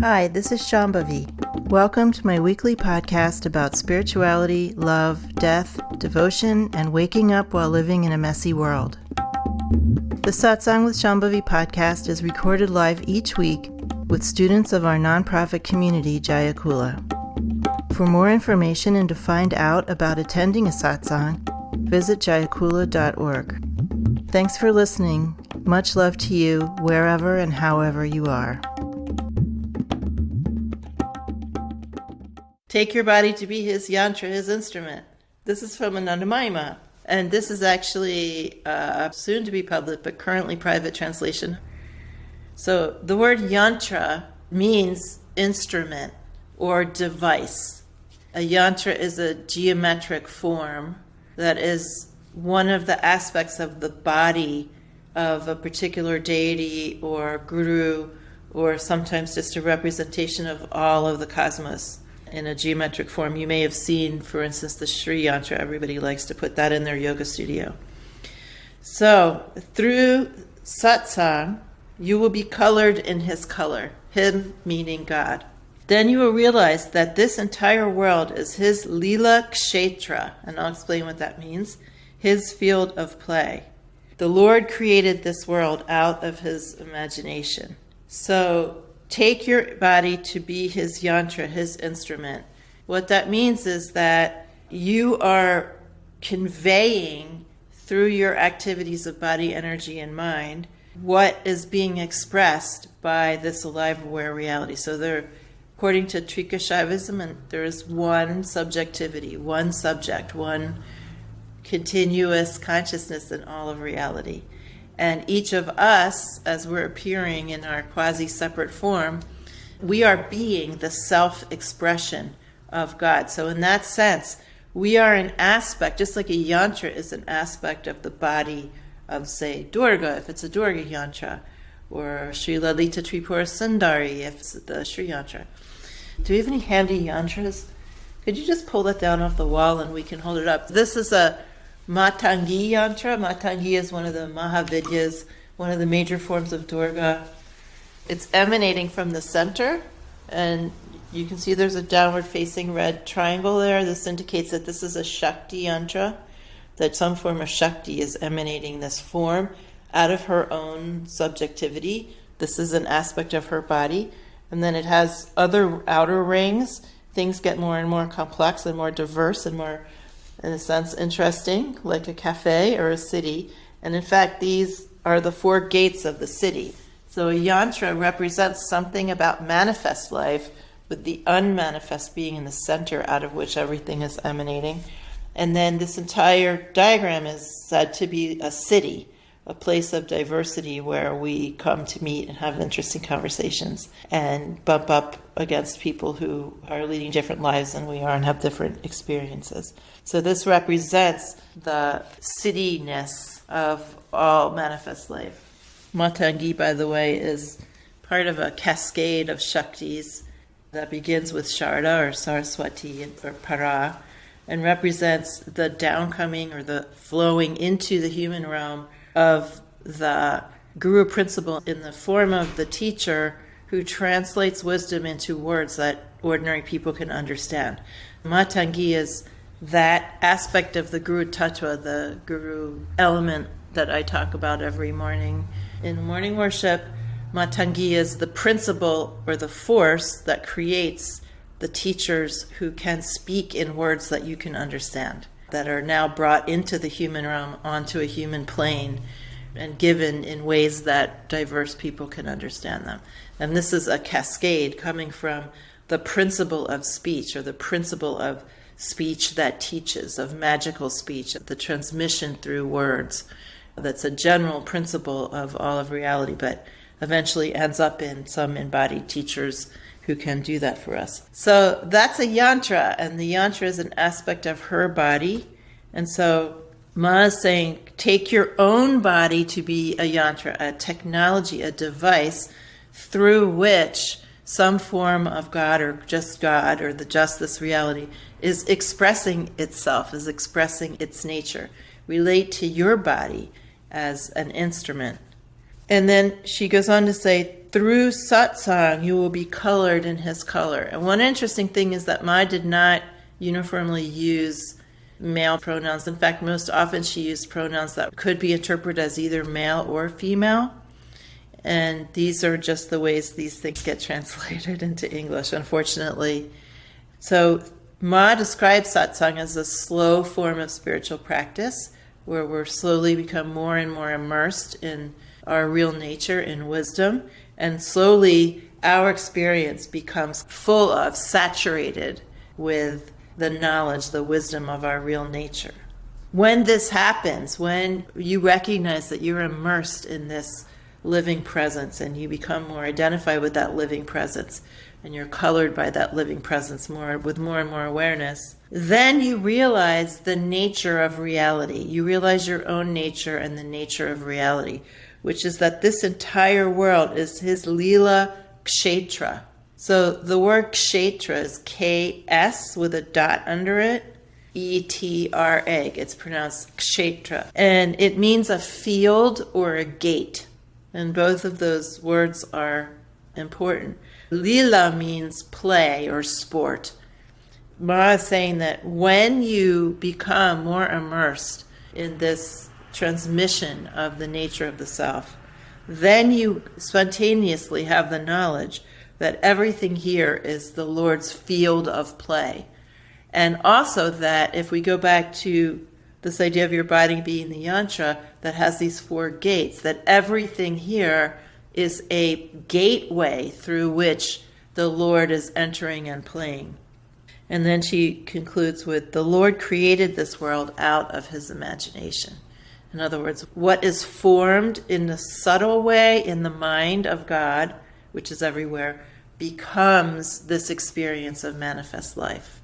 Hi, this is Shambhavi. Welcome to my weekly podcast about spirituality, love, death, devotion, and waking up while living in a messy world. The Satsang with Shambhavi podcast is recorded live each week with students of our nonprofit community, Jayakula. For more information and to find out about attending a satsang, visit jayakula.org. Thanks for listening. Much love to you, wherever and however you are. Take your body to be his yantra, his instrument. This is from Anandamayi, and this is actually soon to be public, but currently private translation. So the word yantra means instrument or device. A yantra is a geometric form that is one of the aspects of the body of a particular deity or guru, or sometimes just a representation of all of the cosmos in a geometric form. You may have seen, for instance, the Sri Yantra. Everybody likes to put that in their yoga studio. So through Satsang, you will be colored in his color, him meaning God. Then you will realize that this entire world is his lila kshetra, and I'll explain what that means, his field of play. The Lord created this world out of his imagination. So take your body to be his yantra, his instrument. What that means is that you are conveying through your activities of body, energy, and mind what is being expressed by this alive, aware reality. So there, according to Trika Shaivism, there is one subjectivity, one subject, one continuous consciousness in all of reality. And each of us, as we're appearing in our quasi-separate form, we are being the self-expression of God. So in that sense, we are an aspect, just like a yantra is an aspect of the body of, say, Durga, if it's a Durga yantra, or Sri Lalita Tripura Sundari, if it's the Sri yantra. Do we have any handy yantras? Could you just pull that down off the wall and we can hold it up? This is a Matangi yantra. Matangi is one of the Mahavidyas, one of the major forms of Durga. It's emanating from the center, and you can see there's a downward facing red triangle there. This indicates that this is a Shakti yantra, that some form of Shakti is emanating this form out of her own subjectivity. This is an aspect of her body. And then it has other outer rings. Things get more and more complex and more diverse and more, in a sense, interesting, like a cafe or a city. And in fact, these are the four gates of the city. So a yantra represents something about manifest life, with the unmanifest being in the center out of which everything is emanating. And then this entire diagram is said to be a city, a place of diversity where we come to meet and have interesting conversations and bump up against people who are leading different lives than we are and have different experiences. So this represents the cityness of all manifest life. Matangi, by the way, is part of a cascade of Shaktis that begins with Sharda or Saraswati or Para and represents the downcoming or the flowing into the human realm of the guru principle in the form of the teacher who translates wisdom into words that ordinary people can understand. Matangi is that aspect of the guru tattva, the guru element that I talk about every morning. In morning worship, Matangi is the principle or the force that creates the teachers who can speak in words that you can understand, that are now brought into the human realm, onto a human plane, and given in ways that diverse people can understand them. And this is a cascade coming from the principle of speech, or the principle of speech that teaches, of magical speech, the transmission through words. That's a general principle of all of reality, but eventually ends up in some embodied teachers who can do that for us. So that's a yantra, and the yantra is an aspect of her body. And so Ma is saying, take your own body to be a yantra, a technology, a device through which some form of God or the just this reality is expressing itself, is expressing its nature. Relate to your body as an instrument. And then she goes on to say, through satsang, you will be colored in his color. And one interesting thing is that Ma did not uniformly use male pronouns. In fact, most often she used pronouns that could be interpreted as either male or female. And these are just the ways these things get translated into English, unfortunately. So Ma describes satsang as a slow form of spiritual practice where we're slowly become more and more immersed in our real nature, in wisdom, and slowly our experience becomes full of, saturated with the knowledge, the wisdom of our real nature. When this happens, when you recognize that you're immersed in this living presence and you become more identified with that living presence and you're colored by that living presence with more and more awareness, then you realize the nature of reality. You realize your own nature and the nature of reality, which is that this entire world is his lila kshetra. So the word kshetra is K-S with a dot under it, E-T-R-A. It's pronounced kshetra. And it means a field or a gate. And both of those words are important. Lila means play or sport. Ma is saying that when you become more immersed in this transmission of the nature of the self, then you spontaneously have the knowledge that everything here is the Lord's field of play. And also that if we go back to this idea of your body being the yantra that has these 4 gates, that everything here is a gateway through which the Lord is entering and playing. And then she concludes with, the Lord created this world out of his imagination. In other words, what is formed in a subtle way in the mind of God, which is everywhere, becomes this experience of manifest life.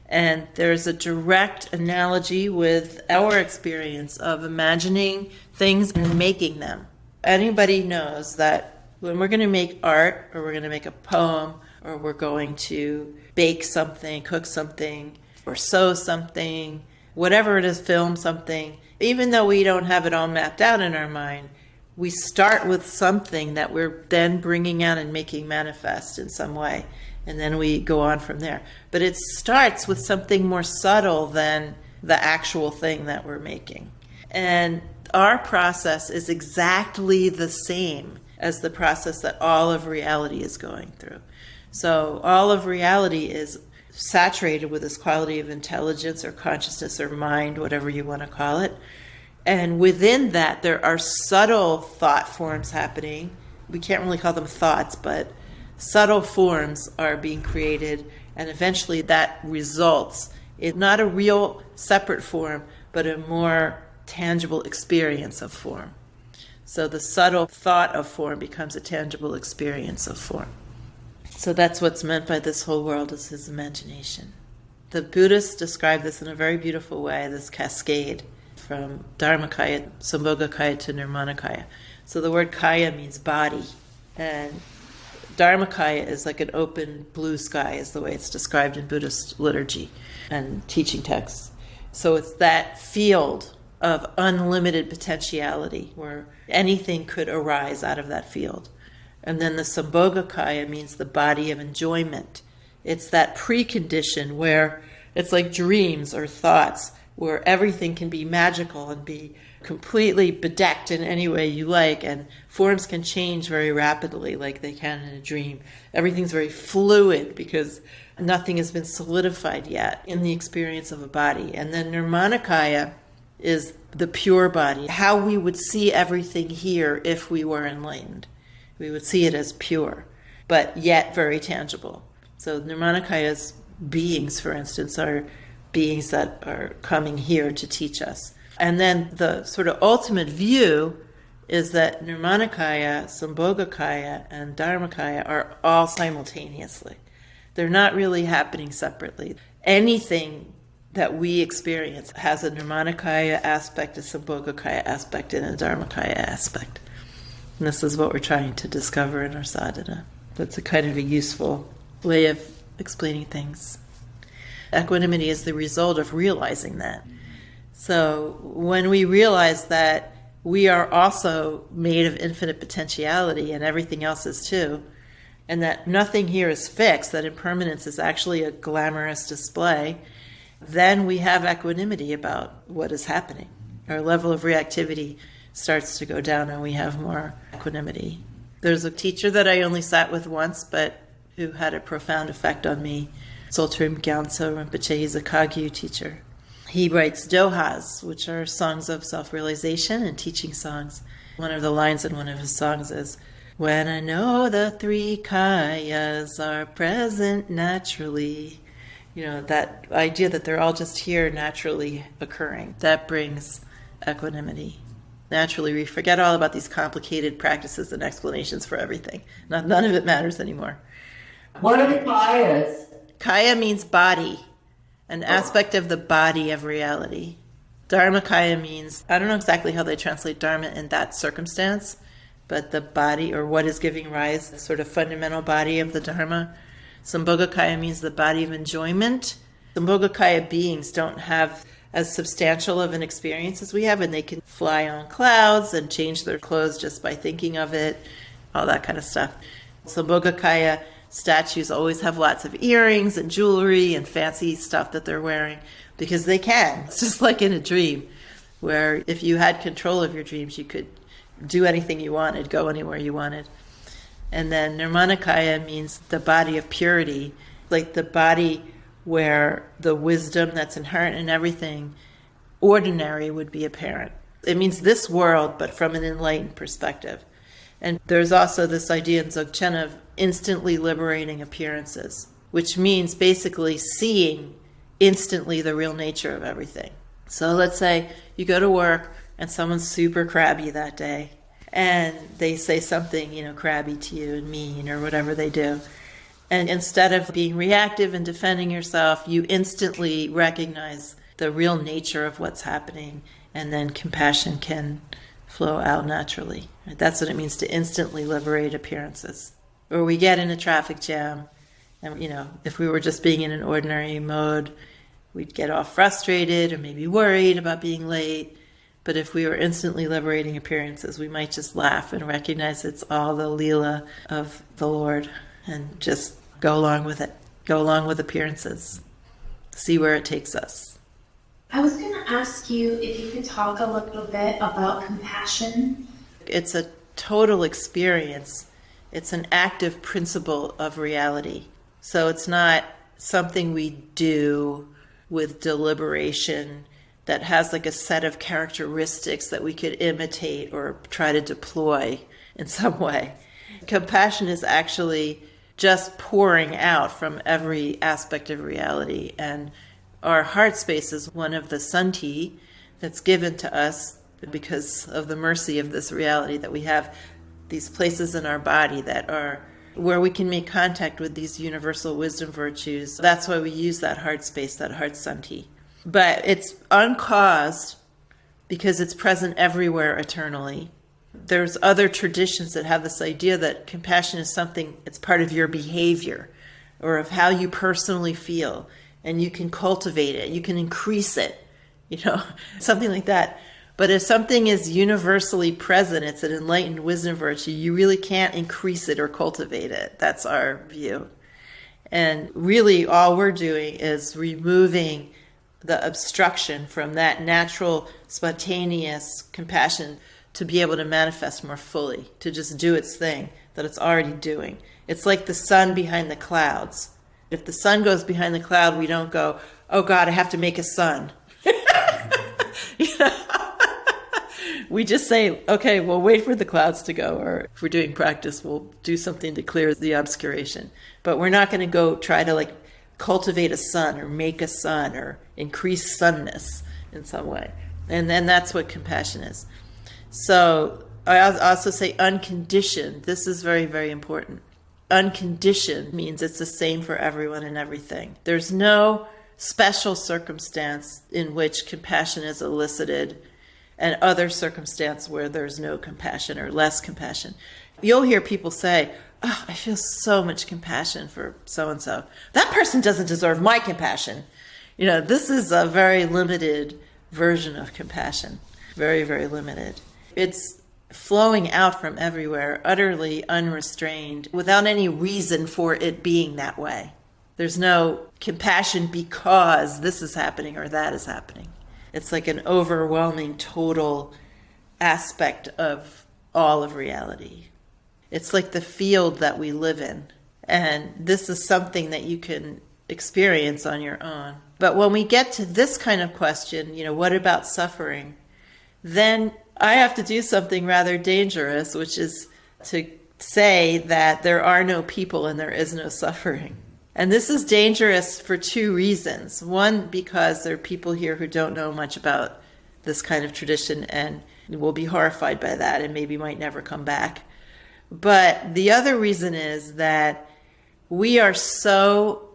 And there's a direct analogy with our experience of imagining things and making them. Anybody knows that when we're going to make art, or we're going to make a poem, or we're going to bake something, cook something, or sew something, whatever it is, film something, even though we don't have it all mapped out in our mind, we start with something that we're then bringing out and making manifest in some way. And then we go on from there. But it starts with something more subtle than the actual thing that we're making. And our process is exactly the same as the process that all of reality is going through. So all of reality is saturated with this quality of intelligence or consciousness or mind, whatever you want to call it. And within that, there are subtle thought forms happening. We can't really call them thoughts, but subtle forms are being created, and eventually that results in not a real separate form, but a more tangible experience of form. So the subtle thought of form becomes a tangible experience of form. So that's what's meant by this whole world is his imagination. The Buddhists describe this in a very beautiful way, this cascade from Dharmakaya, Sambhogakaya to Nirmanakaya. So the word kaya means body, and Dharmakaya is like an open blue sky, is the way it's described in Buddhist liturgy and teaching texts. So it's that field of unlimited potentiality where anything could arise out of that field. And then the Sambhogakaya means the body of enjoyment. It's that precondition where it's like dreams or thoughts, where everything can be magical and be completely bedecked in any way you like, and forms can change very rapidly like they can in a dream. Everything's very fluid because nothing has been solidified yet in the experience of a body. And then Nirmanakaya is the pure body, how we would see everything here if we were enlightened. We would see it as pure, but yet very tangible. So Nirmanakaya's beings, for instance, are beings that are coming here to teach us. And then the sort of ultimate view is that Nirmanakaya, Sambhogakaya, and Dharmakaya are all simultaneously. They're not really happening separately. Anything that we experience has a Nirmanakaya aspect, a Sambhogakaya aspect, and a Dharmakaya aspect. And this is what we're trying to discover in our sadhana. That's a kind of a useful way of explaining things. Equanimity is the result of realizing that. So when we realize that we are also made of infinite potentiality, and everything else is too, and that nothing here is fixed, that impermanence is actually a glamorous display, then we have equanimity about what is happening. Our level of reactivity starts to go down and we have more equanimity. There's a teacher that I only sat with once, but who had a profound effect on me. Tsultrim Gyaltsen Rinpoche, he's a Kagyu teacher. He writes dohas, which are songs of self-realization and teaching songs. One of the lines in one of his songs is, "When I know the three kayas are present naturally," that idea that they're all just here naturally occurring, that brings equanimity. Naturally, we forget all about these complicated practices and explanations for everything. None of it matters anymore. What are the kayas? Kaya means body, an aspect of the body of reality. Dharmakaya means, I don't know exactly how they translate dharma in that circumstance, but the body, or what is giving rise, the sort of fundamental body of the dharma. Sambhogakaya means the body of enjoyment. Sambhogakaya beings don't have as substantial of an experience as we have, and they can fly on clouds and change their clothes just by thinking of it, all that kind of stuff. Sambhogakaya statues always have lots of earrings and jewelry and fancy stuff that they're wearing because they can. It's just like in a dream, where if you had control of your dreams, you could do anything you wanted, go anywhere you wanted. And then Nirmanakaya means the body of purity, like the body where the wisdom that's inherent in everything, ordinary, would be apparent. It means this world, but from an enlightened perspective. And there's also this idea in Dzogchen of instantly liberating appearances, which means basically seeing instantly the real nature of everything. So let's say you go to work and someone's super crabby that day, and they say something, crabby to you and mean or whatever they do. And instead of being reactive and defending yourself, you instantly recognize the real nature of what's happening, and then compassion can flow out naturally. That's what it means to instantly liberate appearances. Or we get in a traffic jam, and if we were just being in an ordinary mode, we'd get all frustrated or maybe worried about being late. But if we were instantly liberating appearances, we might just laugh and recognize it's all the Leela of the Lord, and just go along with it. Go along with appearances. See where it takes us. I was going to ask you if you could talk a little bit about compassion. It's a total experience. It's an active principle of reality. So it's not something we do with deliberation that has like a set of characteristics that we could imitate or try to deploy in some way. Compassion is actually just pouring out from every aspect of reality. And our heart space is one of the santi that's given to us because of the mercy of this reality, that we have these places in our body that are where we can make contact with these universal wisdom virtues. That's why we use that heart space, that heart santi. But it's uncaused because it's present everywhere eternally. There's other traditions that have this idea that compassion is something, it's part of your behavior or of how you personally feel, and you can cultivate it, you can increase it, something like that. But if something is universally present, it's an enlightened wisdom virtue, you really can't increase it or cultivate it. That's our view. And really all we're doing is removing the obstruction from that natural, spontaneous compassion to be able to manifest more fully, to just do its thing that it's already doing. It's like the sun behind the clouds. If the sun goes behind the cloud, we don't go, oh God, I have to make a sun. We just say, okay, we'll wait for the clouds to go, or if we're doing practice, we'll do something to clear the obscuration. But we're not going to go try to cultivate a sun or make a sun or increase sunness in some way. And then that's what compassion is. So I also say unconditioned. This is very, very important. Unconditioned means it's the same for everyone and everything. There's no special circumstance in which compassion is elicited and other circumstance where there's no compassion or less compassion. You'll hear people say, oh, I feel so much compassion for so-and-so. That person doesn't deserve my compassion. This is a very limited version of compassion. Very, very limited. It's flowing out from everywhere, utterly unrestrained, without any reason for it being that way. There's no compassion because this is happening or that is happening. It's like an overwhelming total aspect of all of reality. It's like the field that we live in. And this is something that you can experience on your own. But when we get to this kind of question, what about suffering? Then I have to do something rather dangerous, which is to say that there are no people and there is no suffering. And this is dangerous for two reasons. One, because there are people here who don't know much about this kind of tradition and will be horrified by that and maybe might never come back. But the other reason is that we are so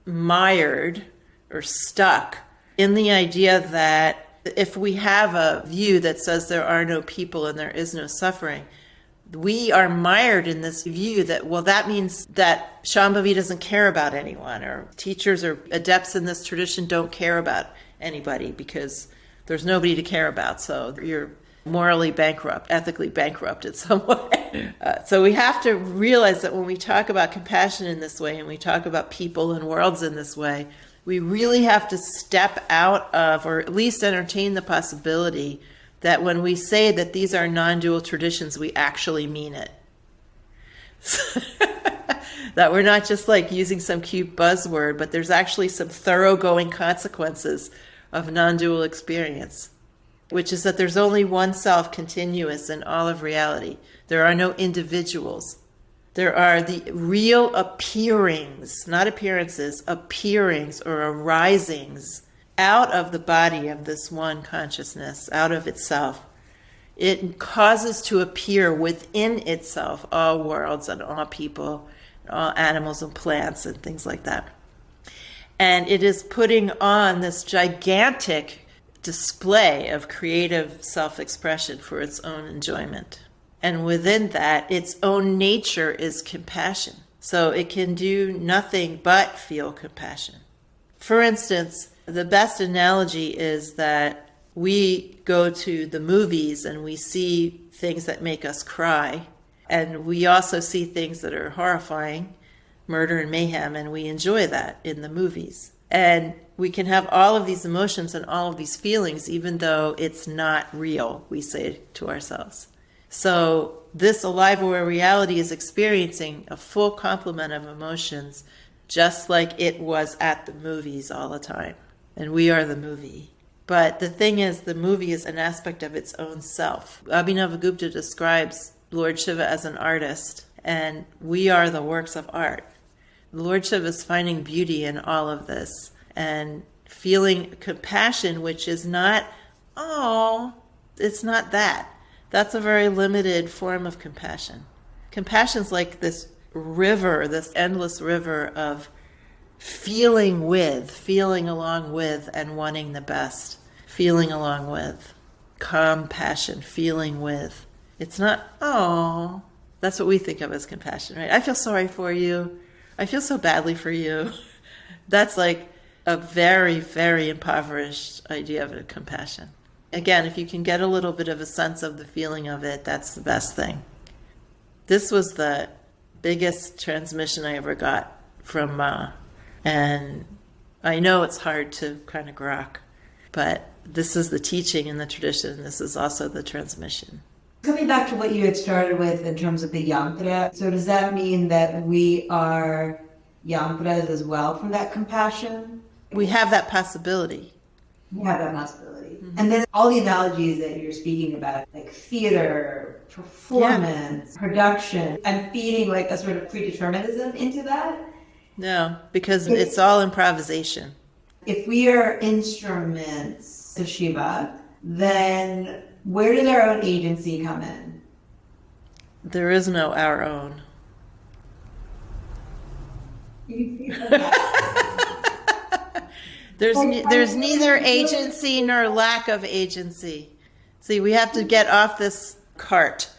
mired or stuck in the idea that if we have a view that says there are no people and there is no suffering, we are mired in this view that, well, that means that Shambhavi doesn't care about anyone, or teachers or adepts in this tradition don't care about anybody because there's nobody to care about. So you're morally bankrupt, ethically bankrupt in some way. So we have to realize that when we talk about compassion in this way and we talk about people and worlds in this way, we really have to step out of, or at least entertain the possibility that when we say that these are non-dual traditions, we actually mean it. That we're not just like using some cute buzzword, but there's actually some thoroughgoing consequences of non-dual experience, which is that there's only one self continuous in all of reality. There are no individuals. There are the real appearings, not appearances, appearings or arisings out of the body of this one consciousness, out of itself. It causes to appear within itself all worlds and all people, and all animals and plants and things like that. And it is putting on this gigantic display of creative self-expression for its own enjoyment. And within that, its own nature is compassion. So it can do nothing but feel compassion. For instance, the best analogy is that we go to the movies and we see things that make us cry. And we also see things that are horrifying, murder and mayhem, and we enjoy that in the movies. And we can have all of these emotions and all of these feelings, even though it's not real, we say to ourselves. So this alive aware reality is experiencing a full complement of emotions, just like it was at the movies all the time. And we are the movie. But the thing is, the movie is an aspect of its own self. Abhinavagupta describes Lord Shiva as an artist, and we are the works of art. Lord Shiva is finding beauty in all of this and feeling compassion, which is not, it's not that. That's a very limited form of compassion. Compassion's like this river, this endless river of feeling with, feeling along with, and wanting the best. Feeling along with. Compassion, feeling with. It's not, that's what we think of as compassion, right? I feel sorry for you. I feel so badly for you. That's like a very, very impoverished idea of a compassion. Again, if you can get a little bit of a sense of the feeling of it, that's the best thing. This was the biggest transmission I ever got from Ma. And I know it's hard to kind of grok, but this is the teaching in the tradition. This is also the transmission. Coming back to what you had started with in terms of the Yantra, so does that mean that we are Yantras as well from that compassion? We have that possibility. We have that possibility. Mm-hmm. And then all the analogies that you're speaking about, like theater, performance, production, I'm feeding like a sort of predeterminism into that. No, because it's all improvisation. If we are instruments of Shiva, then where did our own agency come in? There is no our own. There's neither agency nor lack of agency. See, we have to get off this cart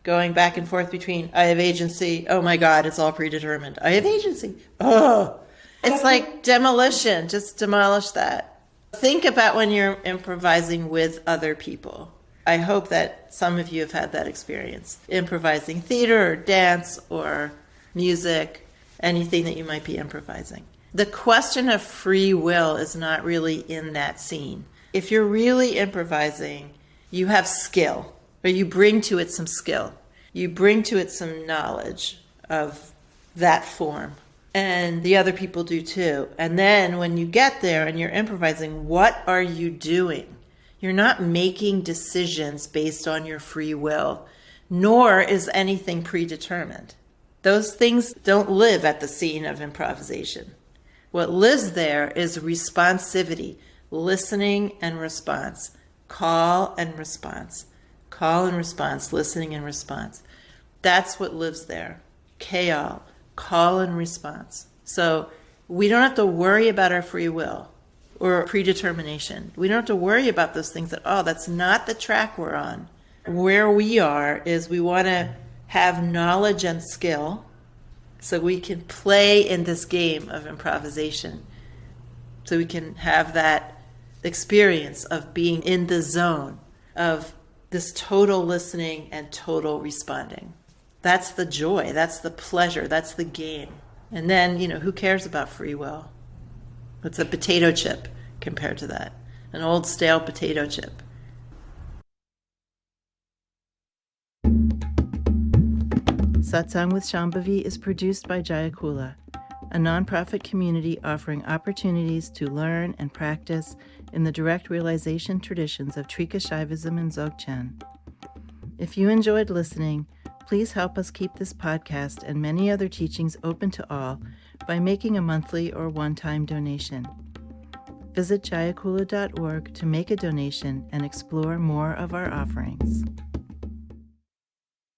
going back and forth between I have agency, oh my God, it's all predetermined. I have agency. Oh, it's like demolition. Just demolish that. Think about when you're improvising with other people. I hope that some of you have had that experience. Improvising theater or dance or music, anything that you might be improvising. The question of free will is not really in that scene. If you're really improvising, you have skill, or you bring to it some skill. You bring to it some knowledge of that form. And the other people do too. And then when you get there and you're improvising, what are you doing? You're not making decisions based on your free will, nor is anything predetermined. Those things don't live at the scene of improvisation. What lives there is responsivity, listening and response, call and response, listening and response. That's what lives there. KL, call and response. So we don't have to worry about our free will or predetermination. We don't have to worry about those things that's not the track we're on. Where we are is we want to have knowledge and skill so we can play in this game of improvisation. So we can have that experience of being in the zone of this total listening and total responding. That's the joy, that's the pleasure, that's the game. And then, who cares about free will? It's a potato chip compared to that, an old stale potato chip. Satsang with Shambhavi is produced by Jayakula, a nonprofit community offering opportunities to learn and practice in the direct realization traditions of Trika Shaivism and Dzogchen. If you enjoyed listening, please help us keep this podcast and many other teachings open to all by making a monthly or one-time donation. Visit jayakula.org to make a donation and explore more of our offerings.